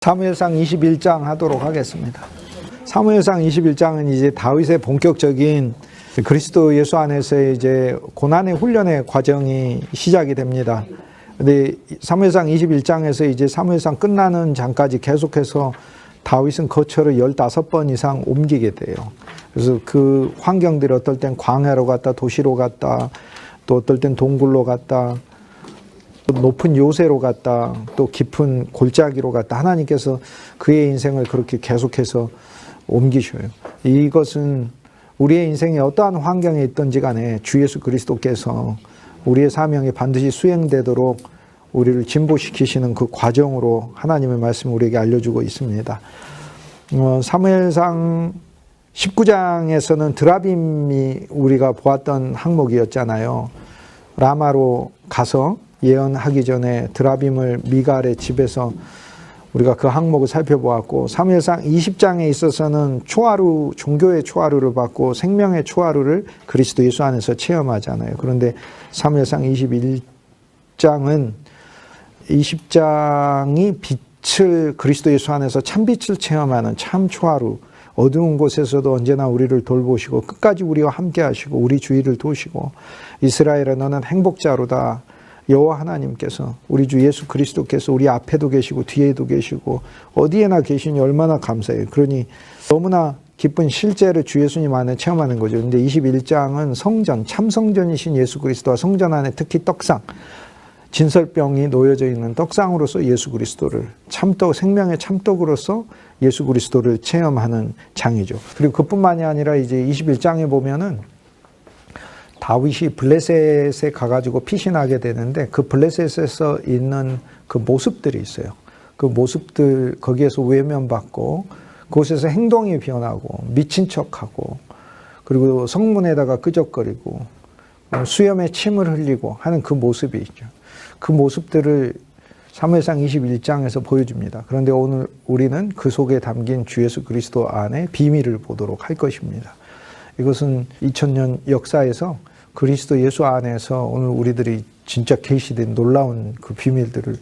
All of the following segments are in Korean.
사무엘상 21장 하도록 하겠습니다. 사무엘상 21장은 이제 다윗의 본격적인 그리스도 예수 안에서의 이제 고난의 훈련의 과정이 시작이 됩니다. 근데 사무엘상 21장에서 이제 사무엘상 끝나는 장까지 계속해서 다윗은 거처를 15번 이상 옮기게 돼요. 그래서 그 환경들이 어떨 땐 광야로 갔다, 도시로 갔다, 또 어떨 땐 동굴로 갔다, 높은 요새로 갔다, 또 깊은 골짜기로 갔다. 하나님께서 그의 인생을 그렇게 계속해서 옮기셔요. 이것은 우리의 인생에 어떠한 환경에 있든지 간에 주 예수 그리스도께서 우리의 사명이 반드시 수행되도록 우리를 진보시키시는 그 과정으로 하나님의 말씀을 우리에게 알려주고 있습니다. 사무엘상 19장에서는 드라빔이 우리가 보았던 항목이었잖아요. 라마로 가서 예언하기 전에 드라빔을 미갈의 집에서 우리가 그 항목을 살펴보았고, 사무엘상 20장에 있어서는 초하루, 종교의 초하루를 받고 생명의 초하루를 그리스도 예수 안에서 체험하잖아요. 그런데 사무엘상 21장은 20장이 빛을, 그리스도 예수 안에서 참빛을 체험하는 참 초하루, 어두운 곳에서도 언제나 우리를 돌보시고 끝까지 우리와 함께 하시고 우리 주위를 도우시고, 이스라엘아 너는 행복자로다. 여호와 하나님께서, 우리 주 예수 그리스도께서 우리 앞에도 계시고 뒤에도 계시고 어디에나 계시니 얼마나 감사해요. 그러니 너무나 기쁜 실제를 주 예수님 안에 체험하는 거죠. 근데 21장은 성전, 참 성전이신 예수 그리스도와 성전 안에 특히 떡상, 진설병이 놓여져 있는 떡상으로서 예수 그리스도를, 참떡, 생명의 참떡으로서 예수 그리스도를 체험하는 장이죠. 그리고 그뿐만이 아니라 이제 21장에 보면은 다윗이 블레셋에 가가지고 피신하게 되는데, 그 블레셋에서 있는 그 모습들이 있어요. 그 모습들, 거기에서 외면받고 그곳에서 행동이 변하고 미친 척하고, 그리고 성문에다가 끄적거리고 수염에 침을 흘리고 하는 그 모습이 있죠. 그 모습들을 사무엘상 21장에서 보여줍니다. 그런데 오늘 우리는 그 속에 담긴 주 예수 그리스도 안에 비밀을 보도록 할 것입니다. 이것은 2000년 역사에서 그리스도 예수 안에서 오늘 우리들이 진짜 계시된 놀라운 그 비밀들을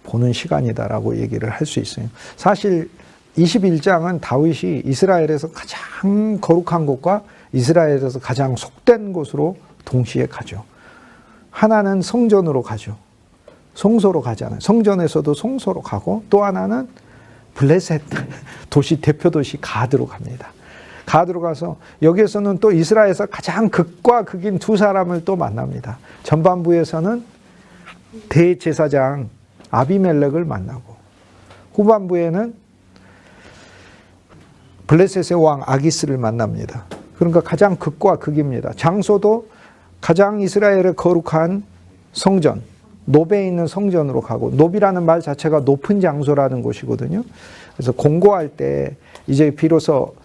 보는 시간이다라고 얘기를 할 수 있어요. 사실 21장은 다윗이 이스라엘에서 가장 거룩한 곳과 이스라엘에서 가장 속된 곳으로 동시에 가죠. 하나는 성전으로 가죠. 성소로 가잖아요. 성전에서도 성소로 가고, 또 하나는 블레셋 도시, 대표 도시 가드로 갑니다. 가드로 가서 여기에서는 또 이스라엘에서 가장 극과 극인 두 사람을 또 만납니다. 전반부에서는 대제사장 아비멜렉을 만나고, 후반부에는 블레셋의 왕 아기스를 만납니다. 그러니까 가장 극과 극입니다. 장소도 가장 이스라엘의 거룩한 성전, 노베에 있는 성전으로 가고, 노비라는 말 자체가 높은 장소라는 곳이거든요. 그래서 공고할 때 이제 비로소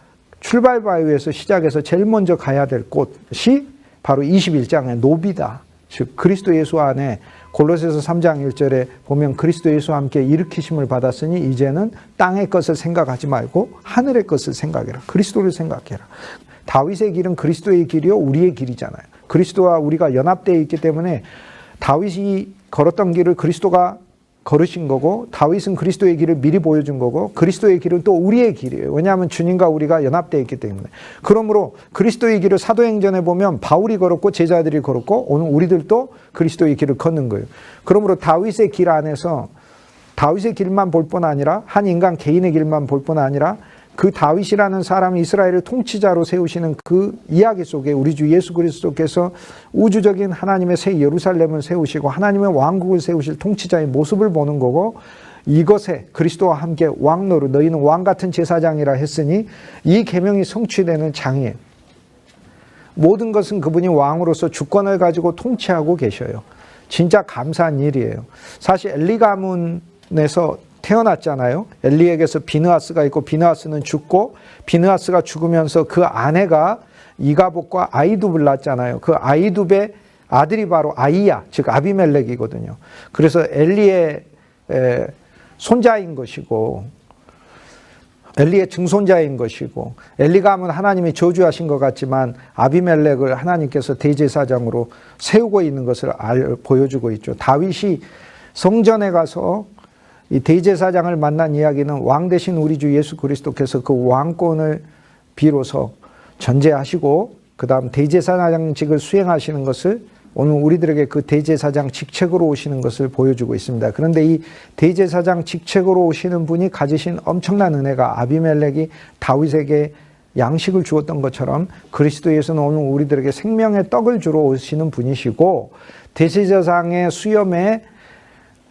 출발 바위에서 시작해서 제일 먼저 가야 될 곳이 바로 21장의 노비다. 즉 그리스도 예수 안에, 골로새서 3장 1절에 보면 그리스도 예수와 함께 일으키심을 받았으니 이제는 땅의 것을 생각하지 말고 하늘의 것을 생각해라. 그리스도를 생각해라. 다윗의 길은 그리스도의 길이요 우리의 길이잖아요. 그리스도와 우리가 연합되어 있기 때문에 다윗이 걸었던 길을 그리스도가 걸으신 거고, 다윗은 그리스도의 길을 미리 보여준 거고, 그리스도의 길은 또 우리의 길이에요. 왜냐하면 주님과 우리가 연합되어 있기 때문에. 그러므로 그리스도의 길을 사도행전에 보면 바울이 걸었고 제자들이 걸었고, 오늘 우리들도 그리스도의 길을 걷는 거예요. 그러므로 다윗의 길 안에서 다윗의 길만 볼 뿐 아니라, 한 인간 개인의 길만 볼 뿐 아니라, 그 다윗이라는 사람이 이스라엘을 통치자로 세우시는 그 이야기 속에 우리 주 예수 그리스도께서 우주적인 하나님의 새 예루살렘을 세우시고 하나님의 왕국을 세우실 통치자의 모습을 보는 거고, 이것에 그리스도와 함께 왕노릇, 너희는 왕 같은 제사장이라 했으니 이 계명이 성취되는 장이에요. 모든 것은 그분이 왕으로서 주권을 가지고 통치하고 계셔요. 진짜 감사한 일이에요. 사실 엘리 가문에서 태어났잖아요. 엘리에게서 비느하스가 있고, 비느하스는 죽고, 비느하스가 죽으면서 그 아내가 이가복과 아이둡을 낳았잖아요. 그 아이둡의 아들이 바로 아이야, 즉 아비멜렉이거든요. 그래서 엘리의 손자인 것이고, 엘리의 증손자인 것이고, 엘리가 하면 하나님이 저주하신 것 같지만 아비멜렉을 하나님께서 대제사장으로 세우고 있는 것을 보여주고 있죠. 다윗이 성전에 가서 이 대제사장을 만난 이야기는 왕 대신 우리 주 예수 그리스도께서 그 왕권을 비로소 전제하시고 그 다음 대제사장직을 수행하시는 것을 오늘 우리들에게 그 대제사장 직책으로 오시는 것을 보여주고 있습니다. 그런데 이 대제사장 직책으로 오시는 분이 가지신 엄청난 은혜가 아비멜렉이 다윗에게 양식을 주었던 것처럼 그리스도 예수는 오늘 우리들에게 생명의 떡을 주러 오시는 분이시고 대제사장의 수염에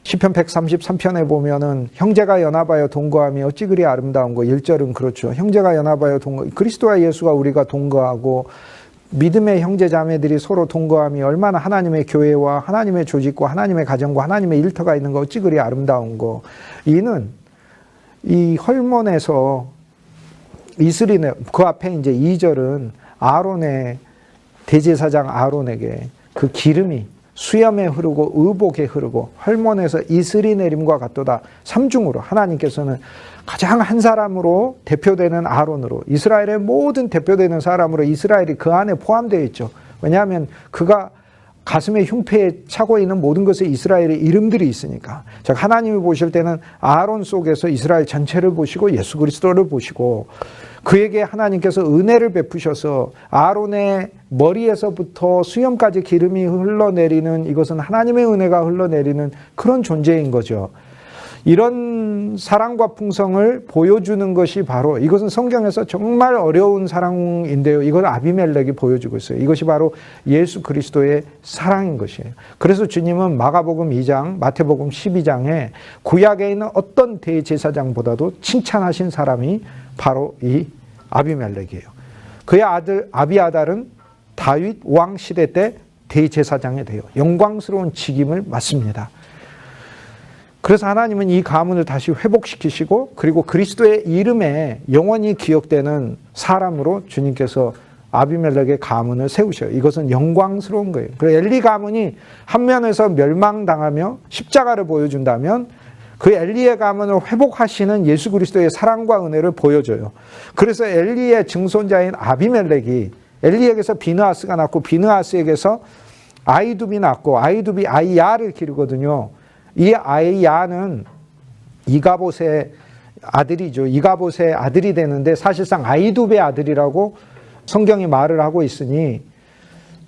시편 133편에 보면은 형제가 연합하여 동거함이 어찌 그리 아름다운고 1절은 그렇죠. 형제가 연합하여 그리스도와 예수가 우리가 동거하고 믿음의 형제 자매들이 서로 동거함이 얼마나 하나님의 교회와 하나님의 조직과 하나님의 가정과 하나님의 일터가 있는 거 어찌 그리 아름다운고. 이는 이 헐몬에서 이스라엘 그 앞에 이제 2절은 아론의 대제사장 아론에게 그 기름이 수염에 흐르고 의복에 흐르고 헐몬에서 이슬이 내림과 같도다. 3중으로 하나님께서는 가장 한 사람으로 대표되는 아론으로 이스라엘의 모든 대표되는 사람으로 이스라엘이 그 안에 포함되어 있죠. 왜냐하면 그가 가슴에 흉패에 차고 있는 모든 것에 이스라엘의 이름들이 있으니까. 즉 하나님이 보실 때는 아론 속에서 이스라엘 전체를 보시고 예수 그리스도를 보시고 그에게 하나님께서 은혜를 베푸셔서 아론의 머리에서부터 수염까지 기름이 흘러내리는 이것은 하나님의 은혜가 흘러내리는 그런 존재인 거죠. 이런 사랑과 풍성을 보여주는 것이 바로 이것은 성경에서 정말 어려운 사랑인데요. 이걸 아비멜렉이 보여주고 있어요. 이것이 바로 예수 그리스도의 사랑인 것이에요. 그래서 주님은 마가복음 2장, 마태복음 12장에 구약에 있는 어떤 대제사장보다도 칭찬하신 사람이 바로 이 아비멜렉이에요. 그의 아들 아비아달은 다윗 왕 시대 때 대제사장이 돼요. 영광스러운 직임을 맡습니다. 그래서 하나님은 이 가문을 다시 회복시키시고 그리고 그리스도의 이름에 영원히 기억되는 사람으로 주님께서 아비멜렉의 가문을 세우셔요. 이것은 영광스러운 거예요. 그래서 엘리 가문이 한 면에서 멸망당하며 십자가를 보여준다면 그 엘리의 가문을 회복하시는 예수 그리스도의 사랑과 은혜를 보여줘요. 그래서 엘리의 증손자인 아비멜렉이 엘리에게서 비느하스가 낳고 비느하스에게서 아이둡이 낳고 아이둡이 아이야를 기르거든요. 이 아이야는 이가봇의 아들이죠. 이가봇의 아들이 되는데 사실상 아이둡의 아들이라고 성경이 말을 하고 있으니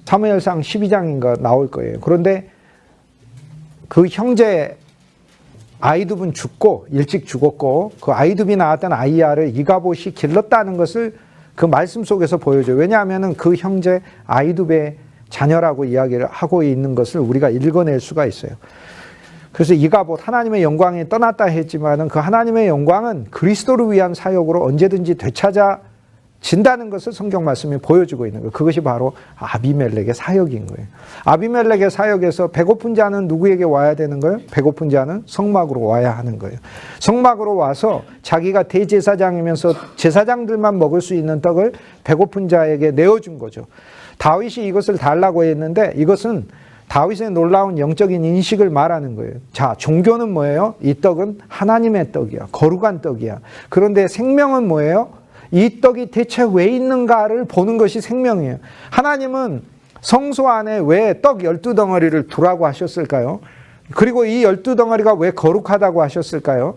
사무엘상 12장인가 나올 거예요. 그런데 그 형제 아이둡은 죽고 일찍 죽었고 그 아이둡이 낳았던 아이야를 이가봇이 길렀다는 것을 그 말씀 속에서 보여줘요. 왜냐하면 그 형제 아이둡의 자녀라고 이야기를 하고 있는 것을 우리가 읽어낼 수가 있어요. 그래서 이가봇 하나님의 영광이 떠났다 했지만은 그 하나님의 영광은 그리스도를 위한 사역으로 언제든지 되찾아진다는 것을 성경 말씀이 보여주고 있는 거예요. 그것이 바로 아비멜렉의 사역인 거예요. 아비멜렉의 사역에서 배고픈 자는 누구에게 와야 되는 거예요? 배고픈 자는 성막으로 와야 하는 거예요. 성막으로 와서 자기가 대제사장이면서 제사장들만 먹을 수 있는 떡을 배고픈 자에게 내어준 거죠. 다윗이 이것을 달라고 했는데 이것은 다윗의 놀라운 영적인 인식을 말하는 거예요. 자, 종교는 뭐예요? 이 떡은 하나님의 떡이야. 거룩한 떡이야. 그런데 생명은 뭐예요? 이 떡이 대체 왜 있는가를 보는 것이 생명이에요. 하나님은 성소 안에 왜 떡 12덩어리를 두라고 하셨을까요? 그리고 이 12덩어리가 왜 거룩하다고 하셨을까요?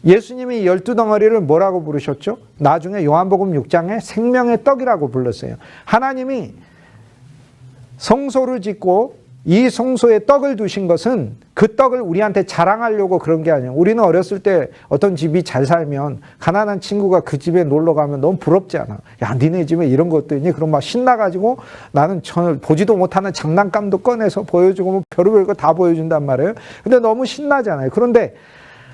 예수님이 이 12덩어리를 뭐라고 부르셨죠? 나중에 요한복음 6장에 생명의 떡이라고 불렀어요. 하나님이 성소를 짓고 이 성소에 떡을 두신 것은 그 떡을 우리한테 자랑하려고 그런 게 아니에요. 우리는 어렸을 때 어떤 집이 잘 살면 가난한 친구가 그 집에 놀러 가면 너무 부럽지 않아. 야, 니네 집에 이런 것도 있니? 그럼 막 신나가지고 나는 전을 보지도 못하는 장난감도 꺼내서 보여주고 뭐 별의별 거 다 보여준단 말이에요. 근데 너무 신나잖아요. 그런데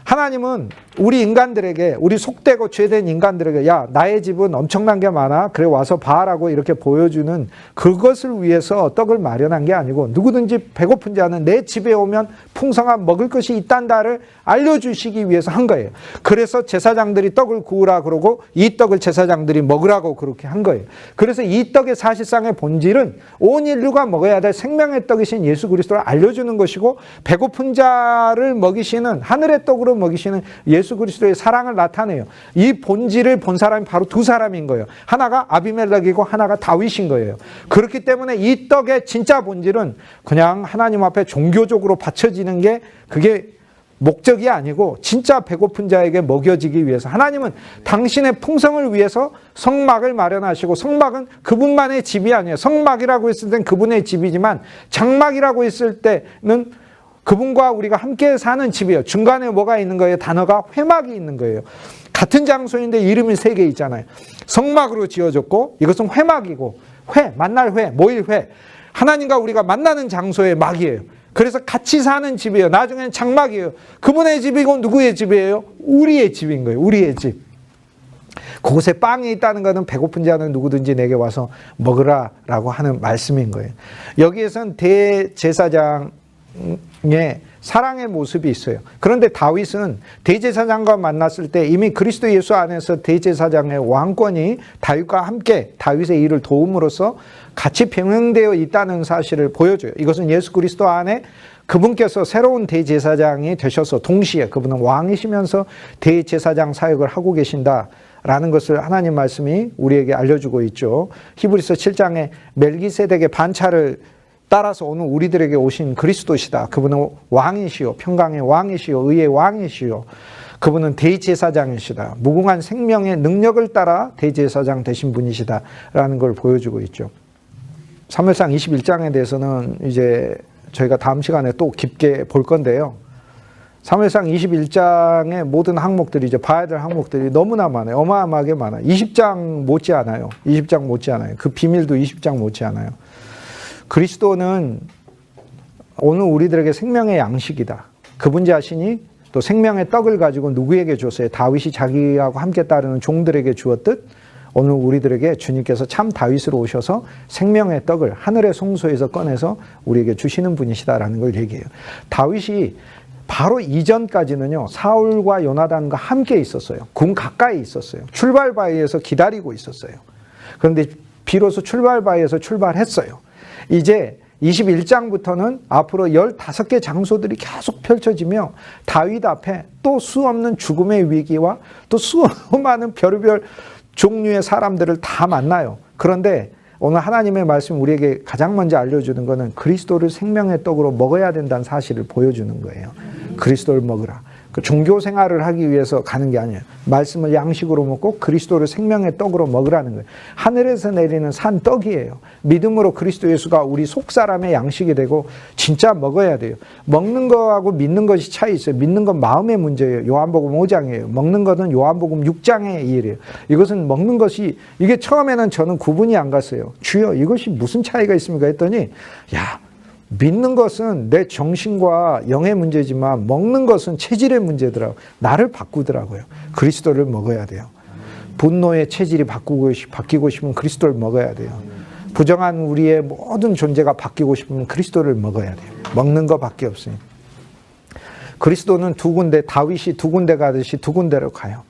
하나님은 우리 인간들에게, 우리 속되고 죄된 인간들에게 야, 나의 집은 엄청난 게 많아. 그래 와서 봐라고 이렇게 보여주는 그것을 위해서 떡을 마련한 게 아니고 누구든지 배고픈 자는 내 집에 오면 풍성한 먹을 것이 있단다를 알려주시기 위해서 한 거예요. 그래서 제사장들이 떡을 구우라 그러고 이 떡을 제사장들이 먹으라고 그렇게 한 거예요. 그래서 이 떡의 사실상의 본질은 온 인류가 먹어야 될 생명의 떡이신 예수 그리스도를 알려주는 것이고 배고픈 자를 먹이시는 하늘의 떡으로 먹이시는 예수 그리스도의 사랑을 나타내요. 이 본질을 본 사람이 바로 두 사람인 거예요. 하나가 아비멜렉이고 하나가 다윗인 거예요. 그렇기 때문에 이 떡의 진짜 본질은 그냥 하나님 앞에 종교적으로 바쳐지는 게 그게 목적이 아니고 진짜 배고픈 자에게 먹여지기 위해서 하나님은 당신의 풍성을 위해서 성막을 마련하시고 성막은 그분만의 집이 아니에요. 성막이라고 했을 땐 그분의 집이지만 장막이라고 했을 때는 그분과 우리가 함께 사는 집이에요. 중간에 뭐가 있는 거예요? 단어가 회막이 있는 거예요. 같은 장소인데 이름이 3개 있잖아요. 성막으로 지어졌고 이것은 회막이고 만날 회, 모일 회. 하나님과 우리가 만나는 장소의 막이에요. 그래서 같이 사는 집이에요. 나중에는 장막이에요. 그분의 집이고 누구의 집이에요? 우리의 집인 거예요. 우리의 집. 그곳에 빵이 있다는 것은 배고픈 자는 누구든지 내게 와서 먹으라라고 하는 말씀인 거예요. 여기에선 대제사장의 사랑의 모습이 있어요. 그런데 다윗은 대제사장과 만났을 때 이미 그리스도 예수 안에서 대제사장의 왕권이 다윗과 함께 다윗의 일을 도움으로써 같이 병행되어 있다는 사실을 보여줘요. 이것은 예수 그리스도 안에 그분께서 새로운 대제사장이 되셔서 동시에 그분은 왕이시면서 대제사장 사역을 하고 계신다라는 것을 하나님 말씀이 우리에게 알려주고 있죠. 히브리서 7장에 멜기세덱의 반차를 따라서 오늘 우리들에게 오신 그리스도시다. 그분은 왕이시요, 평강의 왕이시요, 의의 왕이시요. 그분은 대제사장이시다. 무궁한 생명의 능력을 따라 대제사장 되신 분이시다라는 걸 보여주고 있죠. 사무엘상 21장에 대해서는 이제 저희가 다음 시간에 또 깊게 볼 건데요. 사무엘상 21장의 모든 항목들이 이제 봐야 될 항목들이 너무나 많아요. 어마어마하게 많아요. 20장 못지 않아요. 20장 못지 않아요. 그 비밀도 20장 못지 않아요. 그리스도는 오늘 우리들에게 생명의 양식이다. 그분 자신이 또 생명의 떡을 가지고 누구에게 줬어요? 다윗이 자기하고 함께 따르는 종들에게 주었듯 오늘 우리들에게 주님께서 참 다윗으로 오셔서 생명의 떡을 하늘의 송소에서 꺼내서 우리에게 주시는 분이시다라는 걸 얘기해요. 다윗이 바로 이전까지는요, 사울과 요나단과 함께 있었어요. 군 가까이 있었어요. 출발 바위에서 기다리고 있었어요. 그런데 비로소 출발 바위에서 출발했어요. 이제 21장부터는 앞으로 15개 장소들이 계속 펼쳐지며 다윗 앞에 또 수없는 죽음의 위기와 또 수많은 별의별 종류의 사람들을 다 만나요. 그런데 오늘 하나님의 말씀 우리에게 가장 먼저 알려주는 것은 그리스도를 생명의 떡으로 먹어야 된다는 사실을 보여주는 거예요. 그리스도를 먹으라. 그 종교 생활을 하기 위해서 가는 게 아니에요. 말씀을 양식으로 먹고 그리스도를 생명의 떡으로 먹으라는 거예요. 하늘에서 내리는 산 떡이에요. 믿음으로 그리스도 예수가 우리 속사람의 양식이 되고 진짜 먹어야 돼요. 먹는 거하고 믿는 것이 차이 있어요. 믿는 건 마음의 문제예요. 요한복음 5장이에요. 먹는 것은 요한복음 6장의 일이에요. 이것은 먹는 것이 이게 처음에는 저는 구분이 안 갔어요. 주여 이것이 무슨 차이가 있습니까 했더니 믿는 것은 내 정신과 영의 문제지만 먹는 것은 체질의 문제더라고요. 나를 바꾸더라고요. 그리스도를 먹어야 돼요. 분노의 체질이 바뀌고 싶으면 그리스도를 먹어야 돼요. 부정한 우리의 모든 존재가 바뀌고 싶으면 그리스도를 먹어야 돼요. 먹는 것밖에 없어요. 그리스도는 두 군데, 다윗이 두 군데 가듯이 두 군데로 가요.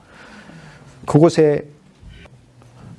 그곳에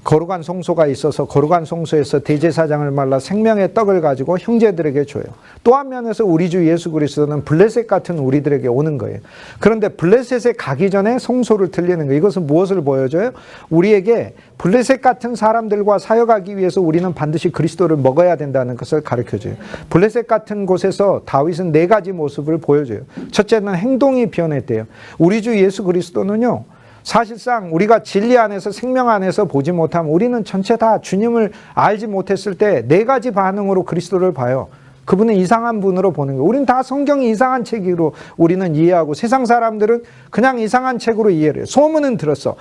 거룩한 성소가 있어서 거룩한 성소에서 대제사장을 말라 생명의 떡을 가지고 형제들에게 줘요. 또 한 면에서 우리 주 예수 그리스도는 블레셋 같은 우리들에게 오는 거예요. 그런데 블레셋에 가기 전에 성소를 들리는 거예요. 이것은 무엇을 보여줘요? 우리에게 블레셋 같은 사람들과 사역하기 위해서 우리는 반드시 그리스도를 먹어야 된다는 것을 가르쳐줘요. 블레셋 같은 곳에서 다윗은 4가지 모습을 보여줘요. 첫째는 행동이 변했대요. 우리 주 예수 그리스도는요, 사실상 우리가 진리 안에서 생명 안에서 보지 못하면 우리는 전체 다 주님을 알지 못했을 때 4가지 반응으로 그리스도를 봐요. 그분은 이상한 분으로 보는 거예요. 우리는 다 성경이 이상한 책으로 우리는 이해하고 세상 사람들은 그냥 이상한 책으로 이해를 해요. 소문은 들었어.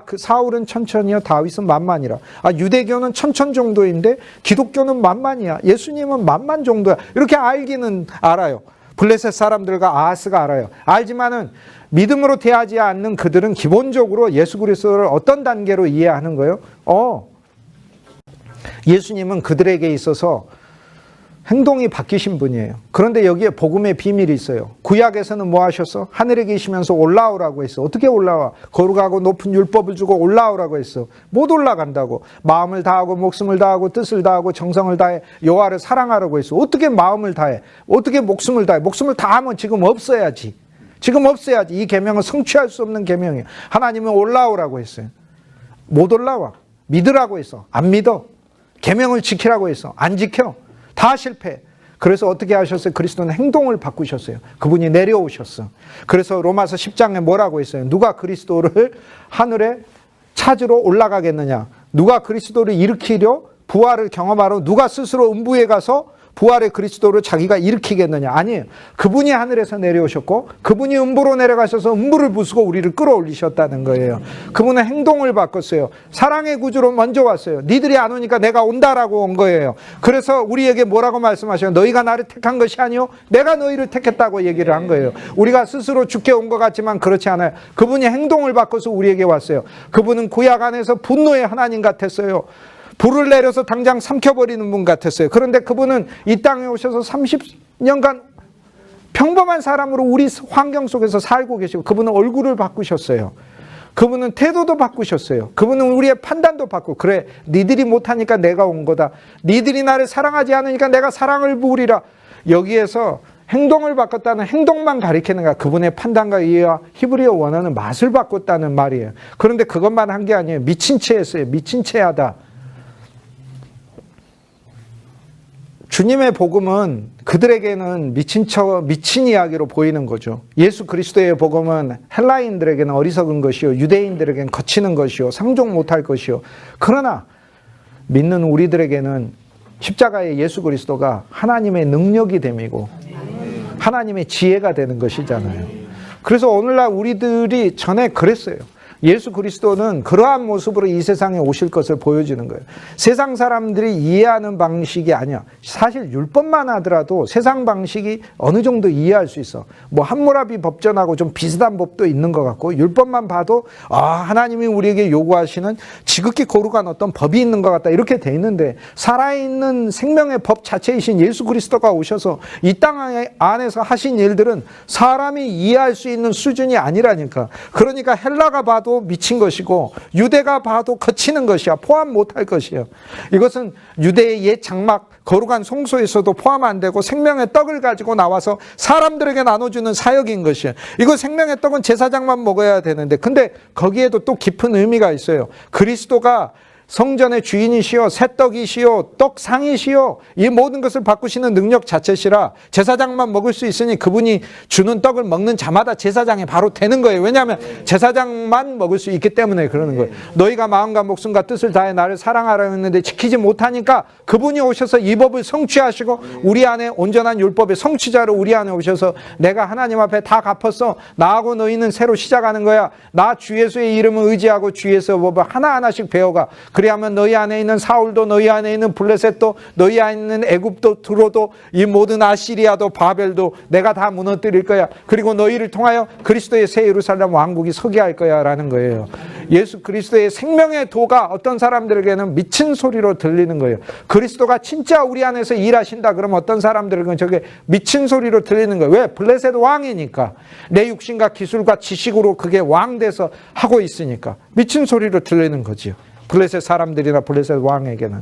그 사울은 천천히요, 다윗은 만만이라. 유대교는 천천 정도인데 기독교는 만만이야. 예수님은 만만 정도야. 이렇게 알기는 알아요. 블레셋 사람들과 아하스가 알아요. 알지만은 믿음으로 대하지 않는 그들은 기본적으로 예수 그리스도를 어떤 단계로 이해하는 거예요? 예수님은 그들에게 있어서 행동이 바뀌신 분이에요. 그런데 여기에 복음의 비밀이 있어요. 구약에서는 뭐 하셨어? 하늘에 계시면서 올라오라고 했어. 어떻게 올라와? 거룩하고 높은 율법을 주고 올라오라고 했어. 못 올라간다고. 마음을 다하고 목숨을 다하고 뜻을 다하고 정성을 다해 여호와를 사랑하라고 했어. 어떻게 마음을 다해? 어떻게 목숨을 다해? 목숨을 다하면 지금 없어야지. 지금 없어야지. 이 계명은 성취할 수 없는 계명이에요. 하나님은 올라오라고 했어요. 못 올라와. 믿으라고 했어. 안 믿어. 계명을 지키라고 했어. 안 지켜. 다 실패. 그래서 어떻게 하셨어요? 그리스도는 행동을 바꾸셨어요. 그분이 내려오셨어. 그래서 로마서 10장에 뭐라고 했어요? 누가 그리스도를 하늘에 찾으러 올라가겠느냐? 누가 그리스도를 일으키려 부활을 경험하러 누가 스스로 음부에 가서 부활의 그리스도를 자기가 일으키겠느냐? 아니에요. 그분이 하늘에서 내려오셨고 그분이 음부로 내려가셔서 음부를 부수고 우리를 끌어올리셨다는 거예요. 그분은 행동을 바꿨어요. 사랑의 구주로 먼저 왔어요. 니들이 안 오니까 내가 온다라고 온 거예요. 그래서 우리에게 뭐라고 말씀하셔요? 너희가 나를 택한 것이 아니요 내가 너희를 택했다고 얘기를 한 거예요. 우리가 스스로 죽게 온 것 같지만 그렇지 않아요. 그분이 행동을 바꿔서 우리에게 왔어요. 그분은 구약 안에서 분노의 하나님 같았어요. 불을 내려서 당장 삼켜버리는 분 같았어요. 그런데 그분은 이 땅에 오셔서 30년간 평범한 사람으로 우리 환경 속에서 살고 계시고 그분은 얼굴을 바꾸셨어요. 그분은 태도도 바꾸셨어요. 그분은 우리의 판단도 바꾸고 그래 니들이 못하니까 내가 온 거다. 니들이 나를 사랑하지 않으니까 내가 사랑을 부으리라. 여기에서 행동을 바꿨다는 행동만 가리키는 거야. 그분의 판단과 이해와 히브리어 원어는 맛을 바꿨다는 말이에요. 그런데 그것만 한 게 아니에요. 미친 채 했어요. 미친 채 하다. 주님의 복음은 그들에게는 미친 이야기로 보이는 거죠. 예수 그리스도의 복음은 헬라인들에게는 어리석은 것이요 유대인들에게는 거치는 것이요 상종 못할 것이요. 그러나 믿는 우리들에게는 십자가의 예수 그리스도가 하나님의 능력이 됨이고 하나님의 지혜가 되는 것이잖아요. 그래서 오늘날 우리들이 전에 그랬어요. 예수 그리스도는 그러한 모습으로 이 세상에 오실 것을 보여주는 거예요. 세상 사람들이 이해하는 방식이 아니야. 사실 율법만 하더라도 세상 방식이 어느 정도 이해할 수 있어. 뭐 함무라비 법전하고 좀 비슷한 법도 있는 것 같고 율법만 봐도 하나님이 우리에게 요구하시는 지극히 거룩한 어떤 법이 있는 것 같다 이렇게 돼 있는데 살아있는 생명의 법 자체이신 예수 그리스도가 오셔서 이 땅 안에서 하신 일들은 사람이 이해할 수 있는 수준이 아니라니까. 그러니까 헬라가 봐도 미친 것이고 유대가 봐도 거치는 것이야. 포함 못할 것이야. 이것은 유대의 옛 장막 거룩한 성소에서도 포함 안 되고 생명의 떡을 가지고 나와서 사람들에게 나눠주는 사역인 것이야. 이거 생명의 떡은 제사장만 먹어야 되는데 근데 거기에도 또 깊은 의미가 있어요. 그리스도가 성전의 주인이시요 새떡이시요 떡상이시요 이 모든 것을 바꾸시는 능력 자체시라 제사장만 먹을 수 있으니 그분이 주는 떡을 먹는 자마다 제사장이 바로 되는 거예요. 왜냐하면 제사장만 먹을 수 있기 때문에 그러는 거예요. 너희가 마음과 목숨과 뜻을 다해 나를 사랑하라 했는데 지키지 못하니까 그분이 오셔서 이 법을 성취하시고 우리 안에 온전한 율법의 성취자로 우리 안에 오셔서 내가 하나님 앞에 다 갚았어. 나하고 너희는 새로 시작하는 거야. 나 주 예수의 이름을 의지하고 주 예수의 법을 하나하나씩 배워가. 그리하면 너희 안에 있는 사울도 너희 안에 있는 블레셋도 너희 안에 있는 애굽도 두로도 이 모든 아시리아도 바벨도 내가 다 무너뜨릴 거야. 그리고 너희를 통하여 그리스도의 새 예루살렘 왕국이 서게 할 거야 라는 거예요. 예수 그리스도의 생명의 도가 어떤 사람들에게는 미친 소리로 들리는 거예요. 그리스도가 진짜 우리 안에서 일하신다 그러면 어떤 사람들에게는 저게 미친 소리로 들리는 거예요. 왜? 블레셋 왕이니까. 내 육신과 기술과 지식으로 그게 왕 돼서 하고 있으니까 미친 소리로 들리는 거지요. 블레셋 사람들이나 블레셋 왕에게는.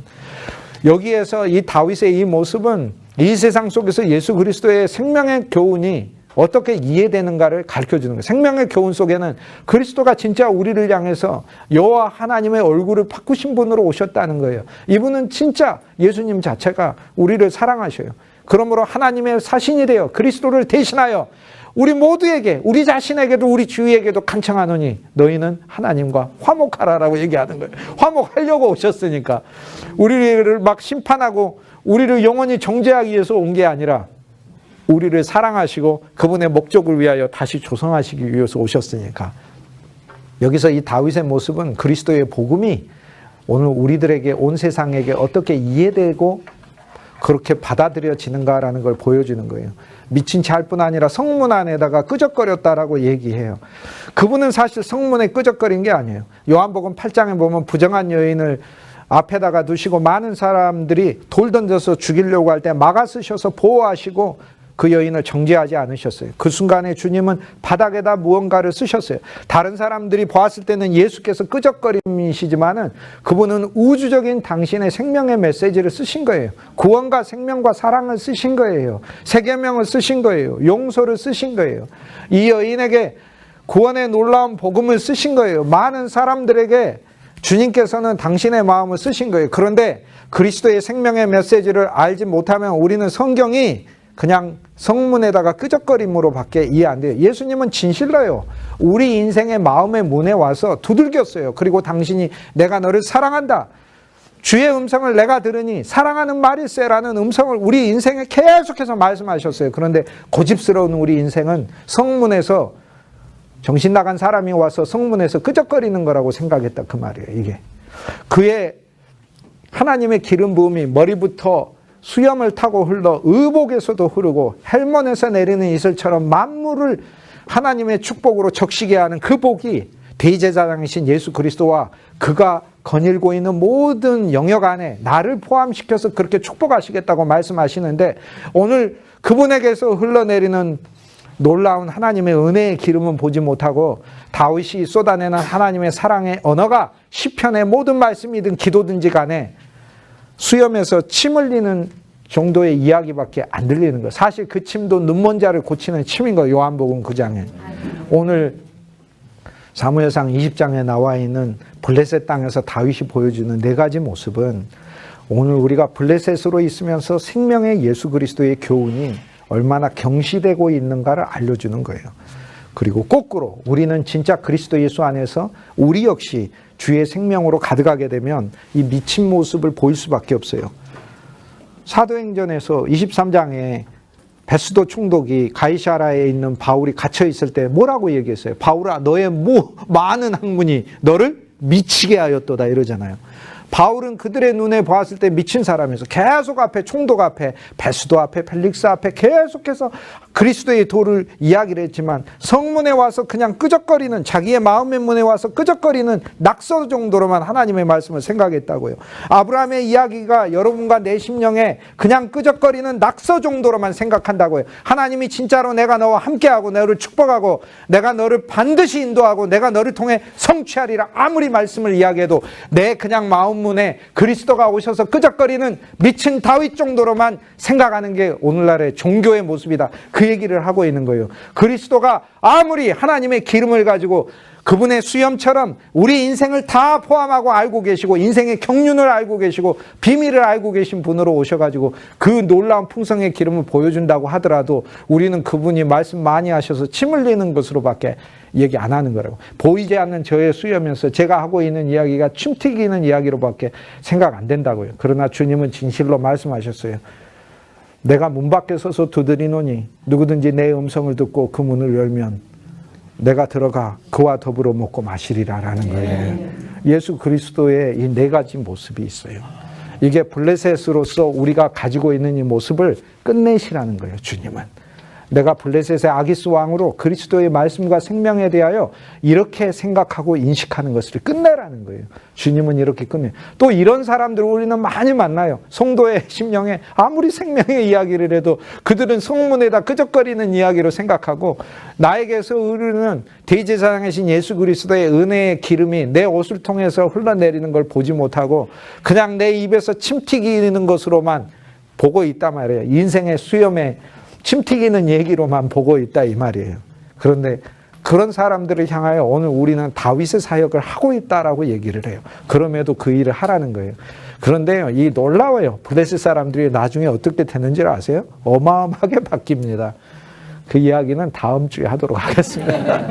여기에서 이 다윗의 이 모습은 이 세상 속에서 예수 그리스도의 생명의 교훈이 어떻게 이해되는가를 가르쳐주는 거예요. 생명의 교훈 속에는 그리스도가 진짜 우리를 향해서 여호와 하나님의 얼굴을 바꾸신 분으로 오셨다는 거예요. 이분은 진짜 예수님 자체가 우리를 사랑하셔요. 그러므로 하나님의 사신이 되어 그리스도를 대신하여 우리 모두에게 우리 자신에게도 우리 주위에게도 간청하노니 너희는 하나님과 화목하라라고 얘기하는 거예요. 화목하려고 오셨으니까 우리를 막 심판하고 우리를 영원히 정죄하기 위해서 온 게 아니라 우리를 사랑하시고 그분의 목적을 위하여 다시 조성하시기 위해서 오셨으니까. 여기서 이 다윗의 모습은 그리스도의 복음이 오늘 우리들에게 온 세상에게 어떻게 이해되고 그렇게 받아들여지는가라는 걸 보여주는 거예요. 미친 채 할 뿐 아니라 성문 안에다가 끄적거렸다라고 얘기해요. 그분은 사실 성문에 끄적거린 게 아니에요. 요한복음 8장에 보면 부정한 여인을 앞에다가 두시고 많은 사람들이 돌 던져서 죽이려고 할 때 막아 쓰셔서 보호하시고 그 여인을 정죄하지 않으셨어요. 그 순간에 주님은 바닥에다 무언가를 쓰셨어요. 다른 사람들이 보았을 때는 예수께서 끄적거림이시지만은 그분은 우주적인 당신의 생명의 메시지를 쓰신 거예요. 구원과 생명과 사랑을 쓰신 거예요. 세계명을 쓰신 거예요. 용서를 쓰신 거예요. 이 여인에게 구원의 놀라운 복음을 쓰신 거예요. 많은 사람들에게 주님께서는 당신의 마음을 쓰신 거예요. 그런데 그리스도의 생명의 메시지를 알지 못하면 우리는 성경이 그냥 성문에다가 끄적거림으로 밖에 이해 안 돼요. 예수님은 진실로요. 우리 인생의 마음의 문에 와서 두들겼어요. 그리고 당신이 내가 너를 사랑한다. 주의 음성을 내가 들으니 사랑하는 말일세라는 음성을 우리 인생에 계속해서 말씀하셨어요. 그런데 고집스러운 우리 인생은 성문에서 정신 나간 사람이 와서 성문에서 끄적거리는 거라고 생각했다 그 말이에요. 이게 그의 하나님의 기름 부음이 머리부터 수염을 타고 흘러 의복에서도 흐르고 헬몬에서 내리는 이슬처럼 만물을 하나님의 축복으로 적시게 하는 그 복이 대제사장이신 예수 그리스도와 그가 거닐고 있는 모든 영역 안에 나를 포함시켜서 그렇게 축복하시겠다고 말씀하시는데, 오늘 그분에게서 흘러내리는 놀라운 하나님의 은혜의 기름은 보지 못하고 다윗이 쏟아내는 하나님의 사랑의 언어가 시편의 모든 말씀이든 기도든지 간에 수염에서 침 흘리는 정도의 이야기밖에 안 들리는 거예요. 사실 그 침도 눈먼자를 고치는 침인 거예요. 요한복음 9장에. 오늘 사무엘상 20장에 나와 있는 블레셋 땅에서 다윗이 보여주는 네 가지 모습은 오늘 우리가 블레셋으로 있으면서 생명의 예수 그리스도의 교훈이 얼마나 경시되고 있는가를 알려주는 거예요. 그리고 거꾸로 우리는 진짜 그리스도 예수 안에서 우리 역시 주의 생명으로 가득하게 되면 이 미친 모습을 보일 수밖에 없어요. 사도행전에서 23장에 베스도 총독이 가이사라에 있는 바울이 갇혀 있을 때 뭐라고 얘기했어요? 바울아, 너의 많은 학문이 너를 미치게 하였도다 이러잖아요. 바울은 그들의 눈에 보았을 때 미친 사람이어서 계속 앞에 총독 앞에 베스도 앞에 펠릭스 앞에 계속해서 그리스도의 도를 이야기를 했지만 성문에 와서 그냥 끄적거리는, 자기의 마음의 문에 와서 끄적거리는 낙서 정도로만 하나님의 말씀을 생각했다고요. 아브라함의 이야기가 여러분과 내 심령에 그냥 끄적거리는 낙서 정도로만 생각한다고요. 하나님이 진짜로 내가 너와 함께하고 너를 축복하고 내가 너를 반드시 인도하고 내가 너를 통해 성취하리라 아무리 말씀을 이야기해도 내 그냥 마음 문에 그리스도가 오셔서 끄적거리는 미친 다윗 정도로만 생각하는 게 오늘날의 종교의 모습이다. 그 얘기를 하고 있는 거예요. 그리스도가 아무리 하나님의 기름을 가지고 그분의 수염처럼 우리 인생을 다 포함하고 알고 계시고 인생의 경륜을 알고 계시고 비밀을 알고 계신 분으로 오셔가지고 그 놀라운 풍성의 기름을 보여준다고 하더라도 우리는 그분이 말씀 많이 하셔서 침 흘리는 것으로밖에 얘기 안 하는 거라고. 보이지 않는 저의 수염에서 제가 하고 있는 이야기가 침 튀기는 이야기로밖에 생각 안 된다고요. 그러나 주님은 진실로 말씀하셨어요. 내가 문 밖에 서서 두드리노니 누구든지 내 음성을 듣고 그 문을 열면 내가 들어가 그와 더불어 먹고 마시리라라는 거예요. 예수 그리스도의 이 네 가지 모습이 있어요. 이게 블레셋으로서 우리가 가지고 있는 이 모습을 끝내시라는 거예요. 주님은. 내가 블레셋의 아기스 왕으로 그리스도의 말씀과 생명에 대하여 이렇게 생각하고 인식하는 것을 끝내라는 거예요. 주님은 이렇게 끝내요. 또 이런 사람들 우리는 많이 만나요. 성도의 심령에 아무리 생명의 이야기를 해도 그들은 성문에다 끄적거리는 이야기로 생각하고 나에게서 흐르는 대제사장이신 예수 그리스도의 은혜의 기름이 내 옷을 통해서 흘러내리는 걸 보지 못하고 그냥 내 입에서 침 튀기는 것으로만 보고 있단 말이에요. 인생의 수염에 침 튀기는 얘기로만 보고 있다 이 말이에요. 그런데 그런 사람들을 향하여 오늘 우리는 다윗의 사역을 하고 있다라고 얘기를 해요. 그럼에도 그 일을 하라는 거예요. 그런데요, 이 놀라워요. 블레셋 사람들이 나중에 어떻게 되는지 아세요? 어마어마하게 바뀝니다. 그 이야기는 다음 주에 하도록 하겠습니다.